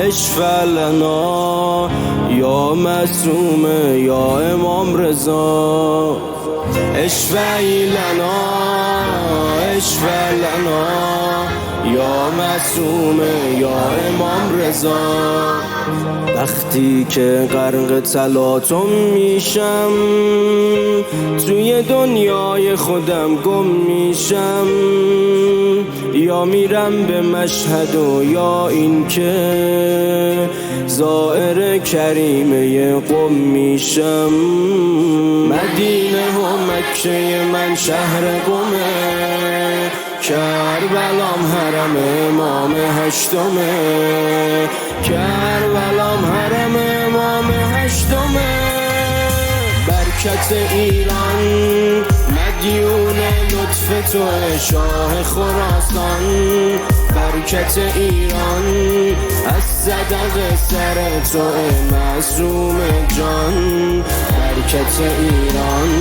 اشفع لنا یا معصوم یا امام رضا، اشفع لنا اشفع لنا یا معصوم یا امام رضا. وقتی که غرق تلاطم میشم، توی دنیای خودم گم میشم، یا میرم به مشهد و یا این که زائر کریمه قم میشم. مدینه و مکه من شهر قمه، کربلام حرم امام هشتمه، کربلام حرم امام هشتمه. برکت ایران مدیون لطف تو شاه خراسان، برکت ایران از صدق سر تو معصوم جان، برکت ایران.